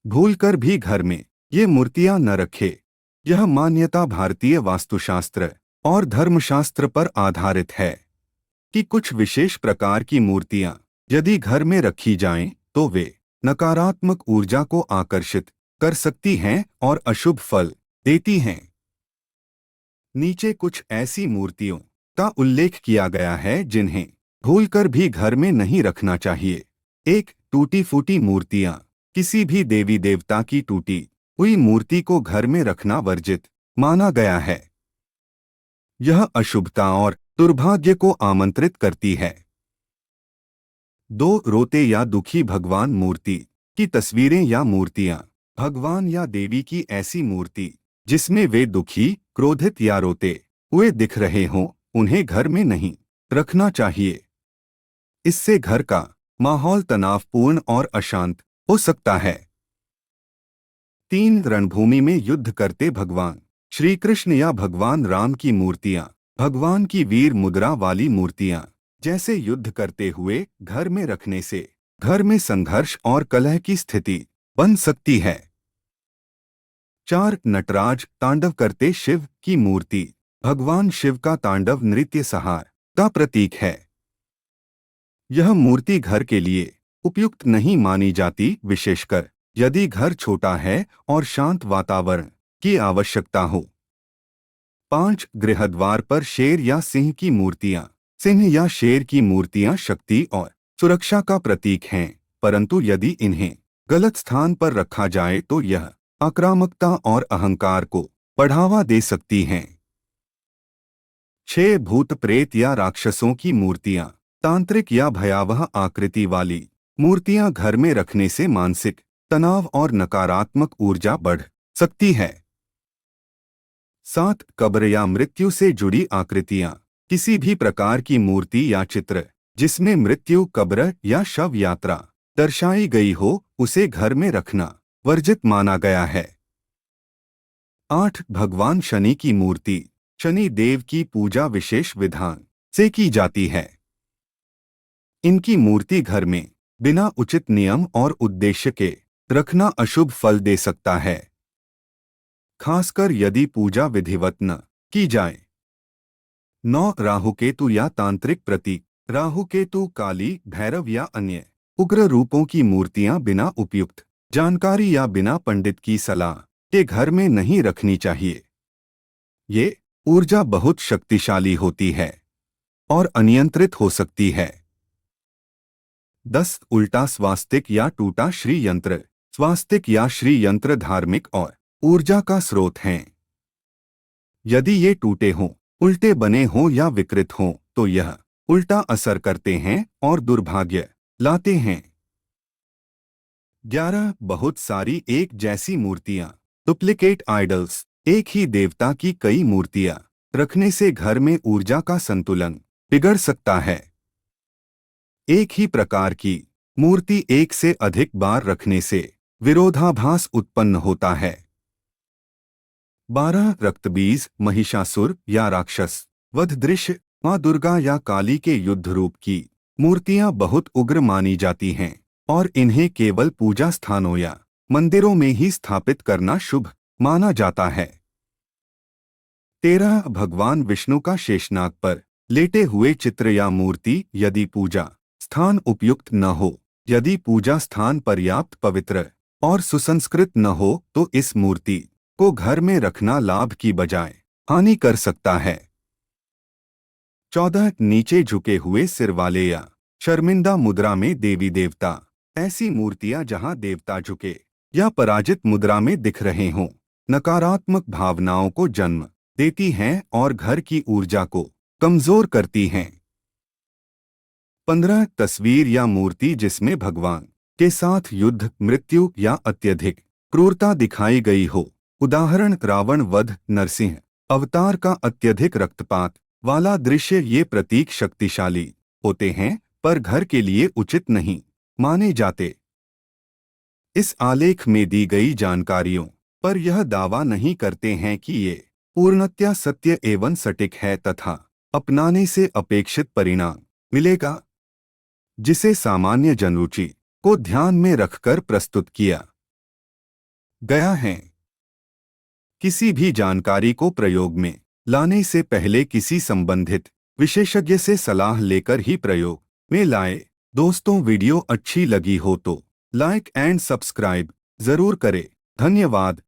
भूलकर भी घर में ये मूर्तियां न रखे। यह मान्यता भारतीय वास्तुशास्त्र और धर्मशास्त्र पर आधारित है कि कुछ विशेष प्रकार की मूर्तियां यदि घर में रखी जाएं, तो वे नकारात्मक ऊर्जा को आकर्षित कर सकती हैं और अशुभ फल देती हैं। नीचे कुछ ऐसी मूर्तियों का उल्लेख किया गया है जिन्हें भूलकर भी घर में नहीं रखना चाहिए। एक, टूटी फूटी मूर्तियां। किसी भी देवी देवता की टूटी हुई मूर्ति को घर में रखना वर्जित माना गया है। यह अशुभता और दुर्भाग्य को आमंत्रित करती है। दो, रोते या दुखी भगवान मूर्ति की तस्वीरें या मूर्तियां। भगवान या देवी की ऐसी मूर्ति जिसमें वे दुखी, क्रोधित या रोते हुए दिख रहे हों, उन्हें घर में नहीं रखना चाहिए। इससे घर का माहौल तनावपूर्ण और अशांत हो सकता है। तीन, रणभूमि में युद्ध करते भगवान श्री कृष्ण या भगवान राम की मूर्तियां। भगवान की वीर मुद्रा वाली मूर्तियां जैसे युद्ध करते हुए घर में रखने से घर में संघर्ष और कलह की स्थिति बन सकती है। चार, नटराज तांडव करते शिव की मूर्ति। भगवान शिव का तांडव नृत्य सहार का प्रतीक है। यह मूर्ति घर के लिए उपयुक्त नहीं मानी जाती, विशेषकर यदि घर छोटा है और शांत वातावरण की आवश्यकता हो। पांच, गृहद्वार पर शेर या सिंह की मूर्तियां। सिंह या शेर की मूर्तियां शक्ति और सुरक्षा का प्रतीक हैं, परंतु यदि इन्हें गलत स्थान पर रखा जाए तो यह आक्रामकता और अहंकार को बढ़ावा दे सकती हैं। छह, भूत प्रेत या राक्षसों की मूर्तियां। तांत्रिक या भयावह आकृति वाली मूर्तियां घर में रखने से मानसिक तनाव और नकारात्मक ऊर्जा बढ़ सकती है। सात, कब्र या मृत्यु से जुड़ी आकृतियां। किसी भी प्रकार की मूर्ति या चित्र जिसमें मृत्यु, कब्र या शव यात्रा दर्शाई गई हो, उसे घर में रखना वर्जित माना गया है। आठ, भगवान शनि की मूर्ति। शनि देव की पूजा विशेष विधान से की जाती है। इनकी मूर्ति घर में बिना उचित नियम और उद्देश्य के रखना अशुभ फल दे सकता है, खासकर यदि पूजा विधिवत न की जाए। 9, राहुकेतु या तांत्रिक प्रतीक। राहुकेतु, काली, भैरव या अन्य उग्र रूपों की मूर्तियां बिना उपयुक्त जानकारी या बिना पंडित की सलाह के घर में नहीं रखनी चाहिए। ये ऊर्जा बहुत शक्तिशाली होती है और अनियंत्रित हो सकती है। 10, उल्टा स्वास्तिक या टूटा श्री यंत्र। स्वास्तिक या श्री यंत्र धार्मिक और ऊर्जा का स्रोत हैं। यदि ये टूटे हों, उल्टे बने हों या विकृत हों, तो यह उल्टा असर करते हैं और दुर्भाग्य लाते हैं। 11, बहुत सारी एक जैसी मूर्तियां। Duplicate idols. एक ही देवता की कई मूर्तियां रखने से घर में ऊर्जा का संतुलन बिगड़ सकता है। एक ही प्रकार की मूर्ति एक से अधिक बार रखने से विरोधाभास उत्पन्न होता है। 12, रक्तबीज, महिषासुर या राक्षस वध दृश्य। माँ दुर्गा या काली के युद्ध रूप की मूर्तियां बहुत उग्र मानी जाती हैं और इन्हें केवल पूजा स्थानों या मंदिरों में ही स्थापित करना शुभ माना जाता है। 13, भगवान विष्णु का शेषनाग पर लेटे हुए चित्र या मूर्ति। यदि पूजा स्थान उपयुक्त न हो, यदि पूजा स्थान पर्याप्त पवित्र और सुसंस्कृत न हो, तो इस मूर्ति को घर में रखना लाभ की बजाय हानि कर सकता है। 14, नीचे झुके हुए सिर वाले या शर्मिंदा मुद्रा में देवी देवता। ऐसी मूर्तियां जहां देवता झुके या पराजित मुद्रा में दिख रहे हों, नकारात्मक भावनाओं को जन्म देती हैं और घर की ऊर्जा को कमजोर करती हैं। 15, तस्वीर या मूर्ति जिसमें भगवान के साथ युद्ध, मृत्यु या अत्यधिक क्रूरता दिखाई गई हो। उदाहरण, रावण वध, नरसिंह अवतार का अत्यधिक रक्तपात वाला दृश्य। ये प्रतीक शक्तिशाली होते हैं पर घर के लिए उचित नहीं माने जाते। इस आलेख में दी गई जानकारियों पर यह दावा नहीं करते हैं कि ये पूर्णतया सत्य एवं सटीक है तथा अपनाने से अपेक्षित परिणाम मिलेगा, जिसे सामान्य जनरुचि को ध्यान में रखकर प्रस्तुत किया। गया है। किसी भी जानकारी को प्रयोग में लाने से पहले किसी संबंधित विशेषज्ञ से सलाह लेकर ही प्रयोग में लाए। दोस्तों, वीडियो अच्छी लगी हो तो लाइक एंड सब्सक्राइब जरूर करें। धन्यवाद।